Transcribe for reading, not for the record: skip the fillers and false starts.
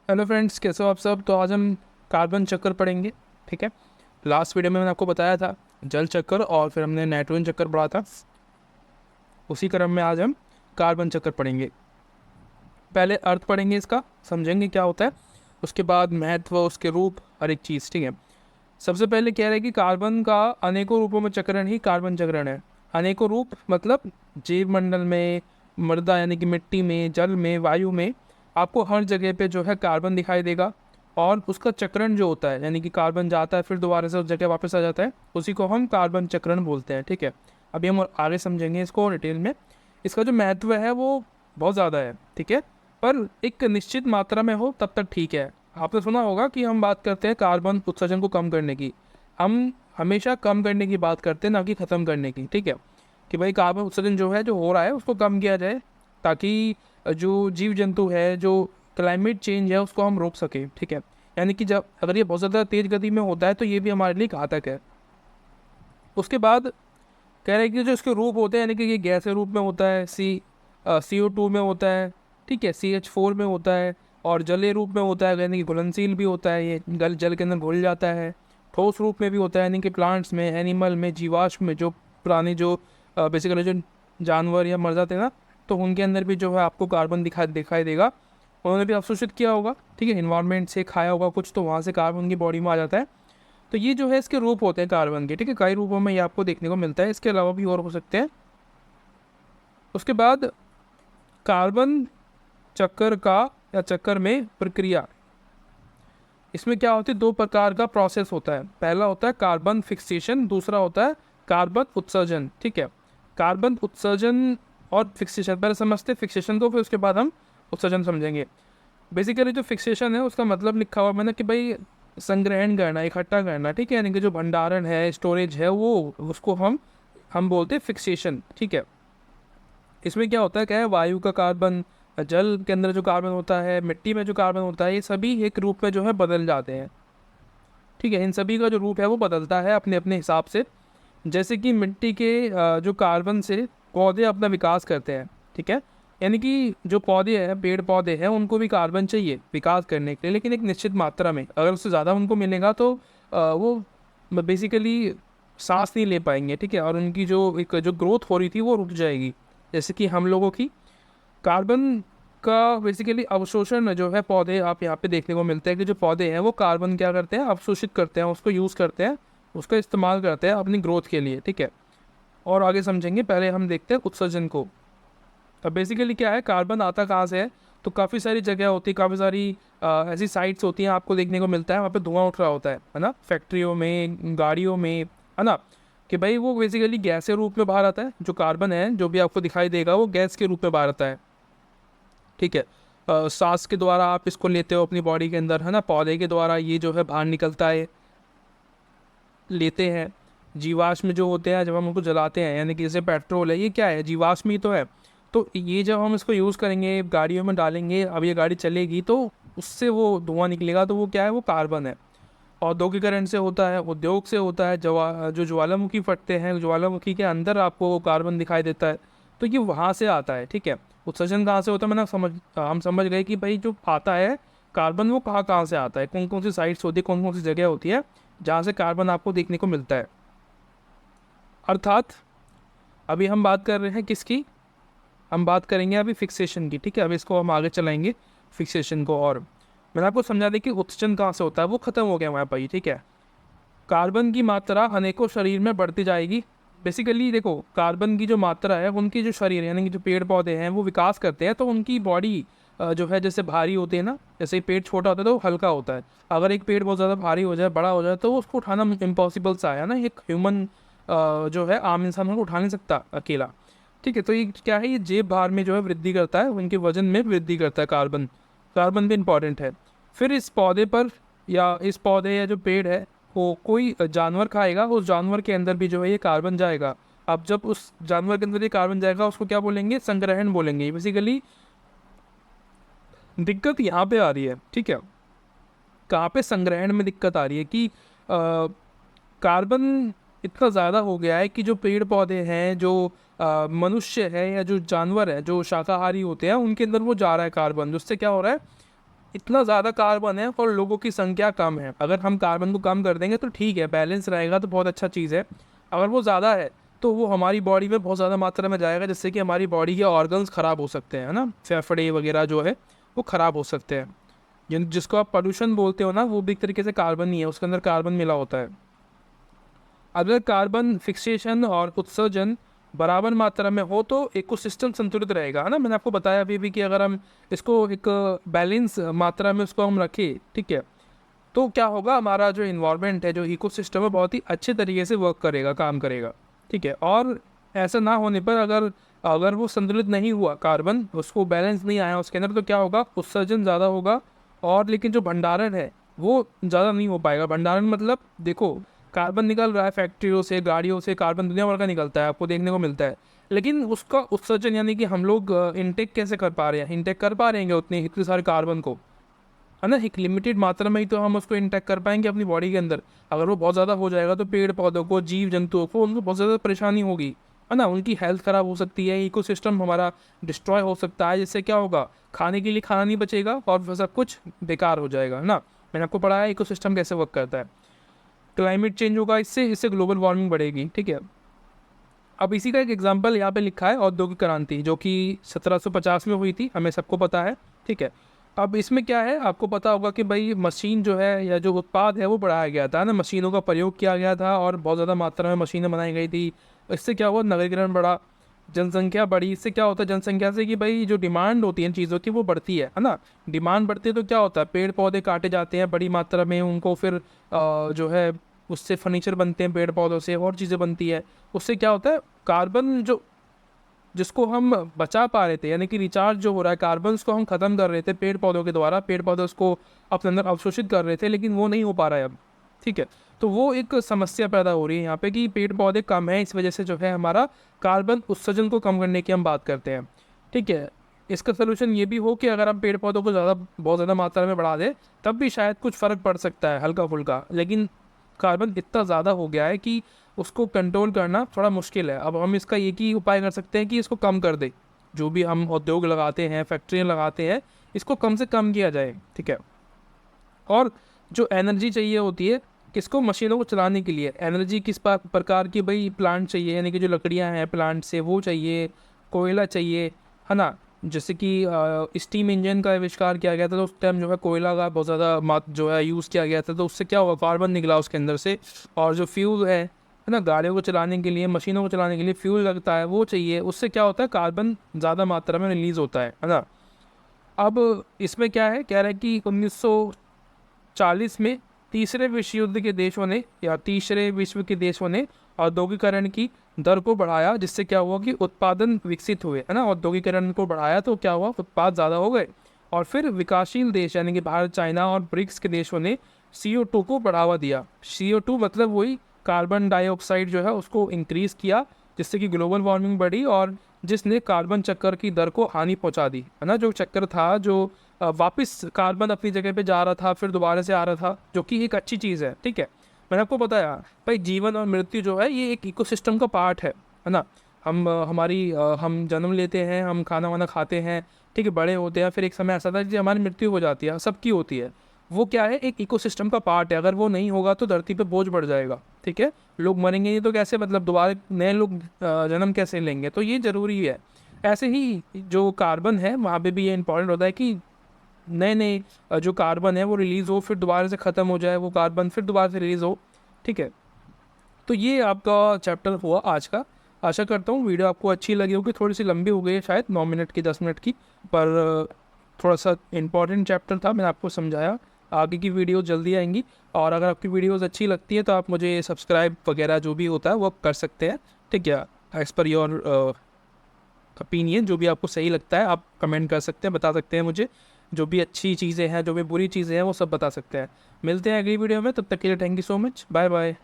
Hello friends, कैसे हो आप सब। तो आज हम कार्बन चक्कर पढ़ेंगे। ठीक है। लास्ट वीडियो में मैंने आपको बताया था जल चक्कर और फिर हमने नाइट्रोजन चक्कर पढ़ा था। उसी क्रम में आज हम कार्बन चक्कर पढ़ेंगे। पहले अर्थ पढ़ेंगे, इसका समझेंगे क्या होता है। उसके बाद महत्व, उसके रूप, हर एक चीज़। ठीक है। सबसे पहले कह रहे हैं कि कार्बन का अनेकों रूपों में चक्रण ही कार्बन चक्रण है। अनेकों रूप मतलब जीव मंडल में, मृदा यानी कि मिट्टी में, जल में, वायु में आपको हर जगह पे जो है कार्बन दिखाई देगा। और उसका चक्रण जो होता है यानी कि कार्बन जाता है फिर दोबारा से उस जगह वापस आ जाता है, उसी को हम कार्बन चक्रण बोलते हैं। ठीक है। अभी हम आगे समझेंगे इसको डिटेल में। इसका जो महत्व है वो बहुत ज़्यादा है। ठीक है। पर एक निश्चित मात्रा में हो तब तक ठीक है। आपने सुना होगा कि हम बात करते हैं कार्बन उत्सर्जन को कम करने की। हम हमेशा कम करने की बात करते हैं, ना कि ख़त्म करने की। ठीक है। कि भाई कार्बन उत्सर्जन जो है, जो हो रहा है, उसको कम किया जाए ताकि जो जीव जंतु है, जो क्लाइमेट चेंज है, उसको हम रोक सकें। ठीक है। यानी कि जब अगर ये बहुत ज़्यादा तेज़ गति में होता है तो ये भी हमारे लिए घातक है। उसके बाद कह रहे हैं कि जो इसके रूप होते हैं, यानी कि ये गैस के रूप में होता है, CO2 में होता है। ठीक है। CH4 में होता है। और जलीय रूप में होता है, यानी कि घुलनशील भी होता है, ये जल के अंदर घुल जाता है। ठोस रूप में भी होता है, यानी कि प्लांट्स में, एनिमल में, जीवाश्म में, जो प्राणी, जो बेसिकली जो जानवर या मर जाते हैं ना, तो उनके अंदर भी जो है आपको कार्बन दिखाई देगा। उन्होंने भी अवशोषित किया होगा। ठीक है। इन्वायरमेंट से खाया होगा कुछ, तो वहाँ से कार्बन उनकी बॉडी में आ जाता है। तो ये जो है इसके रूप होते हैं कार्बन के। ठीक है। कई रूपों में ये आपको देखने को मिलता है, इसके अलावा भी और हो सकते हैं। उसके बाद कार्बन चक्कर का या चक्कर में प्रक्रिया, इसमें क्या होती है, दो प्रकार का प्रोसेस होता है। पहला होता है कार्बन फिक्सेशन, दूसरा होता है कार्बन उत्सर्जन। ठीक है। कार्बन उत्सर्जन और फिक्सेशन पहले समझते हैं, फिक्सेशन को, फिर उसके बाद हम उत्सर्जन समझेंगे। बेसिकली जो फिक्सेशन है उसका मतलब लिखा हुआ मैंने कि भाई संग्रहण करना, इकट्ठा करना। ठीक है। यानी कि जो भंडारण है, स्टोरेज है, वो उसको हम बोलते हैं फिक्सेशन। ठीक है। इसमें क्या होता है, क्या है, वायु का कार्बन, जल के अंदर जो कार्बन होता है, मिट्टी में जो कार्बन होता है, ये सभी एक रूप में जो है बदल जाते हैं। ठीक है। इन सभी का जो रूप है वो बदलता है अपने अपने हिसाब से। जैसे कि मिट्टी के जो कार्बन से पौधे अपना विकास करते हैं। ठीक है। यानी कि जो पौधे हैं, पेड़ पौधे हैं, उनको भी कार्बन चाहिए विकास करने के लिए, लेकिन एक निश्चित मात्रा में। अगर उससे ज़्यादा उनको मिलेगा तो वो बेसिकली सांस नहीं ले पाएंगे। ठीक है। और उनकी जो ग्रोथ हो रही थी वो रुक जाएगी। जैसे कि हम लोगों की कार्बन का बेसिकली अवशोषण जो है, पौधे आप यहाँ पे देखने को मिलते हैं कि जो पौधे हैं वो कार्बन क्या करते हैं, अवशोषित करते हैं, उसको यूज़ करते हैं, उसका इस्तेमाल करते हैं अपनी ग्रोथ के लिए। ठीक है। और आगे समझेंगे, पहले हम देखते हैं उत्सर्जन को। अब बेसिकली क्या है, कार्बन आता कहाँ से है, तो काफ़ी सारी जगह होती है, काफ़ी सारी ऐसी साइट्स होती हैं, आपको देखने को मिलता है वहाँ पे धुआं उठ रहा होता है ना, फैक्ट्रियों में, गाड़ियों में, है ना। कि भाई वो बेसिकली गैस के रूप में बाहर आता है। जो कार्बन है जो भी आपको दिखाई देगा वो गैस के रूप में बाहर आता है। ठीक है। सांस के द्वारा आप इसको लेते हो अपनी बॉडी के अंदर, है ना। पौधे के द्वारा ये जो है बाहर निकलता है, लेते हैं। जीवाश्म जो होते हैं जब हम उनको जलाते हैं, यानी कि जैसे पेट्रोल है, ये क्या है, जीवाश्म ही तो है। तो ये जब हम इसको यूज़ करेंगे, गाड़ियों में डालेंगे, अब ये गाड़ी चलेगी तो उससे वो धुआं निकलेगा, तो वो क्या है, वो कार्बन है। औद्योगिकरण से होता है, उद्योग से होता है, जो ज्वालामुखी फटते हैं, ज्वालामुखी के अंदर आपको वो कार्बन दिखाई देता है, तो ये वहाँ से आता है। ठीक है। उत्सर्जन कहाँ से होता है, मैंने हम समझ गए कि भाई जो आता है कार्बन, वो कहाँ कहाँ से आता है, कौन कौन सी साइट्स होती है, कौन कौन सी जगह होती है जहाँ से कार्बन आपको देखने को मिलता है। अर्थात अभी हम बात कर रहे हैं किसकी, हम बात करेंगे अभी फिक्सेशन की। ठीक है। अभी इसको हम आगे चलाएंगे फिक्सेशन को। और मैंने आपको समझा दिया कि उत्सर्जन कहाँ से होता है, वो खत्म हो गया वहाँ पर ही। ठीक है। कार्बन की मात्रा अनेकों शरीर में बढ़ती जाएगी। बेसिकली देखो, कार्बन की जो मात्रा है, उनकी जो शरीर यानी कि जो पेड़ पौधे हैं वो विकास करते हैं, तो उनकी बॉडी जो है जैसे भारी होती है ना, जैसे पेड़ छोटा होता है तो वो हल्का होता है। अगर एक पेड़ बहुत ज़्यादा भारी हो जाए, बड़ा हो जाए, तो उसको उठाना इम्पॉसिबल सा है ना। एक ह्यूमन जो है आम इंसान को उठा नहीं सकता अकेला। ठीक है। तो ये क्या है, ये जेब भार में जो है वृद्धि करता है, उनके वजन में वृद्धि करता है कार्बन। कार्बन भी इंपॉर्टेंट है। फिर इस पौधे पर, या इस पौधे या जो पेड़ है को कोई जानवर खाएगा, उस जानवर के अंदर भी जो है ये कार्बन जाएगा। अब जब उस जानवर के अंदर ये कार्बन जाएगा, उसको क्या बोलेंगे, संग्रहण बोलेंगे। बेसिकली दिक्कत यहाँ पे आ रही है। ठीक है। कहाँ पे संग्रहण में दिक्कत आ रही है कि कार्बन इतना ज़्यादा हो गया है कि जो पेड़ पौधे हैं, जो मनुष्य है या जो जानवर है, जो शाकाहारी होते हैं, उनके अंदर वो जा रहा है कार्बन, जिससे क्या हो रहा है, इतना ज़्यादा कार्बन है और लोगों की संख्या कम है। अगर हम कार्बन को कम कर देंगे तो ठीक है, बैलेंस रहेगा तो बहुत अच्छा चीज़ है। अगर वो ज़्यादा है तो वो हमारी बॉडी में बहुत ज़्यादा मात्रा में जाएगा, जिससे कि हमारी बॉडी के ऑर्गन्स ख़राब हो सकते हैं, है ना, फेफड़े वगैरह जो है वो ख़राब हो सकते हैं। जिसको आप पोल्यूशन बोलते हो ना, वो भी एक तरीके से कार्बन ही है, उसके अंदर कार्बन मिला होता है। अगर कार्बन फिक्सेशन और उत्सर्जन बराबर मात्रा में हो तो इकोसिस्टम संतुलित रहेगा, है ना। मैंने आपको बताया अभी भी कि अगर हम इसको एक बैलेंस मात्रा में उसको हम रखें, ठीक है, तो क्या होगा, हमारा जो इन्वायरमेंट है, जो इकोसिस्टम है, बहुत ही अच्छे तरीके से वर्क करेगा, काम करेगा, ठीक है। और ऐसा ना होने पर अगर अगर वो संतुलित नहीं हुआ, कार्बन उसको बैलेंस नहीं आया उसके अंदर, तो क्या होगा, उत्सर्जन ज़्यादा होगा और लेकिन जो भंडारण है वो ज़्यादा नहीं हो पाएगा। भंडारण मतलब देखो, कार्बन निकल रहा है फैक्ट्रियों से, गाड़ियों से, कार्बन दुनिया भर का निकलता है, आपको देखने को मिलता है, लेकिन उसका उत्सर्जन यानी कि हम लोग इनटेक कैसे कर पा रहे हैं, इनटेक कर पा रहे हैं उतने इतने सारे कार्बन को, है ना। एक लिमिटेड मात्रा में ही तो हम उसको इंटेक कर पाएंगे अपनी बॉडी के अंदर। अगर वो बहुत ज़्यादा हो जाएगा तो पेड़ पौधों को, जीव जंतुओं को, उनको बहुत ज़्यादा परेशानी होगी, है ना, उनकी हेल्थ ख़राब हो सकती है, इकोसिस्टम हमारा डिस्ट्रॉय हो सकता है, जिससे क्या होगा, खाने के लिए खाना नहीं बचेगा और सब कुछ बेकार हो जाएगा, है ना। मैंने आपको पढ़ाया इकोसिस्टम कैसे वर्क करता है। क्लाइमेट चेंज होगा, इससे इससे ग्लोबल वार्मिंग बढ़ेगी, ठीक है। अब इसी का एक एग्जांपल यहाँ पे लिखा है, औद्योगिक क्रांति, जो कि 1750 में हुई थी, हमें सबको पता है, ठीक है। अब इसमें क्या है, आपको पता होगा कि भाई मशीन जो है या जो उत्पाद है वो बढ़ाया गया था ना, मशीनों का प्रयोग किया गया था और बहुत ज़्यादा मात्रा में मशीनें बनाई गई थी। इससे क्या हुआ, नगरीकरण बढ़ा, जनसंख्या बढ़ी। इससे क्या होता है जनसंख्या से, कि भाई जो डिमांड होती है इन चीज़ों की वो बढ़ती है ना। डिमांड बढ़ती है तो क्या होता है, पेड़ पौधे काटे जाते हैं बड़ी मात्रा में, उनको फिर जो है उससे फर्नीचर बनते हैं, पेड़ पौधों से और चीज़ें बनती है। उससे क्या होता है, कार्बन जो जिसको हम बचा पा रहे थे, यानी कि रिचार्ज जो हो रहा है, कार्बन उसको हम ख़त्म कर रहे थे पेड़ पौधों के द्वारा, पेड़ पौधे उसको अपने अंदर अवशोषित कर रहे थे, लेकिन वो नहीं हो पा रहा है अब, ठीक है। तो वो एक समस्या पैदा हो रही है यहाँ पे कि पेड़ पौधे कम है, इस वजह से जो है हमारा कार्बन उत्सर्जन को कम करने की हम बात करते हैं, ठीक है। इसका सोल्यूशन ये भी हो कि अगर हम पेड़ पौधों को बहुत ज़्यादा मात्रा में बढ़ा दें, तब भी शायद कुछ फ़र्क पड़ सकता है हल्का फुल्का, लेकिन कार्बन इतना ज़्यादा हो गया है कि उसको कंट्रोल करना थोड़ा मुश्किल है। अब हम इसका एक ही उपाय कर सकते हैं कि इसको कम कर दें। जो भी हम उद्योग लगाते हैं, फैक्ट्रियाँ लगाते हैं, इसको कम से कम किया जाए, ठीक है। और जो एनर्जी चाहिए होती है किसको, मशीनों को चलाने के लिए एनर्जी किस प्रकार की, भाई प्लांट चाहिए, यानी कि जो लकड़ियाँ हैं प्लांट से वो चाहिए, कोयला चाहिए, है ना। जैसे कि स्टीम इंजन का आविष्कार किया गया था, तो उस टाइम जो है कोयला का बहुत ज़्यादा जो है यूज़ किया गया था, तो उससे क्या हुआ, कार्बन निकला उसके अंदर से। और जो फ्यूल है ना, गाड़ियों को चलाने के लिए, मशीनों को चलाने के लिए फ्यूल लगता है, वो चाहिए, उससे क्या होता है, कार्बन ज़्यादा मात्रा में रिलीज़ होता है ना। अब इसमें क्या है, कह रहा है कि 1940 में तीसरे विश्व युद्ध के देशों ने या तीसरे विश्व के देशों ने औद्योगिकरण की दर को बढ़ाया, जिससे क्या हुआ कि उत्पादन विकसित हुए, है ना। औद्योगिकरण को बढ़ाया तो क्या हुआ, उत्पाद ज़्यादा हो गए। और फिर विकासशील देश यानी कि भारत, चाइना और ब्रिक्स के देशों ने CO2 को बढ़ावा दिया। CO2 मतलब वही कार्बन डाइऑक्साइड जो है उसको इंक्रीज़ किया, जिससे कि ग्लोबल वार्मिंग बढ़ी और जिसने कार्बन चक्कर की दर को हानि पहुंचा दी, है ना। जो चक्कर था, जो वापस कार्बन अपनी जगह पे जा रहा था, फिर दोबारा से आ रहा था, जो कि एक अच्छी चीज़ है, ठीक है। मैंने आपको बताया भाई, जीवन और मृत्यु जो है ये एक इकोसिस्टम का पार्ट है ना। हम जन्म लेते हैं, हम खाना वाना खाते हैं, ठीक है, बड़े होते हैं, फिर एक समय ऐसा था कि हमारी मृत्यु हो जाती है, सबकी होती है। वो क्या है, एक इकोसिस्टम का पार्ट है। अगर वो नहीं होगा तो धरती पे बोझ बढ़ जाएगा, ठीक है। लोग मरेंगे नहीं तो कैसे, मतलब दोबारा नए लोग जन्म कैसे लेंगे, तो ये ज़रूरी है। ऐसे ही जो कार्बन है वहाँ पे भी ये इंपॉर्टेंट होता है कि नए नए जो कार्बन है वो रिलीज़ हो, फिर दोबारा से ख़त्म हो जाए वो कार्बन, फिर दोबारा से रिलीज़ हो, ठीक है। तो ये आपका चैप्टर हुआ आज का। आशा करता हूँ वीडियो आपको अच्छी लगी होगी, थोड़ी सी लंबी हो गई है शायद, 9 मिनट की, 10 मिनट की, पर थोड़ा सा इंपॉर्टेंट चैप्टर था, मैंने आपको समझाया। आगे की वीडियो जल्दी आएंगी, और अगर आपकी वीडियोस अच्छी लगती है तो आप मुझे सब्सक्राइब वगैरह जो भी होता है वो आप कर सकते हैं, ठीक है। एज़ पर योर ओपिनियन, जो भी आपको सही लगता है आप कमेंट कर सकते हैं, बता सकते हैं मुझे। जो भी अच्छी चीज़ें हैं, जो भी बुरी चीज़ें हैं, वो सब बता सकते हैं। मिलते हैं अगली वीडियो में, तब तक के लिए thank you so much, bye bye.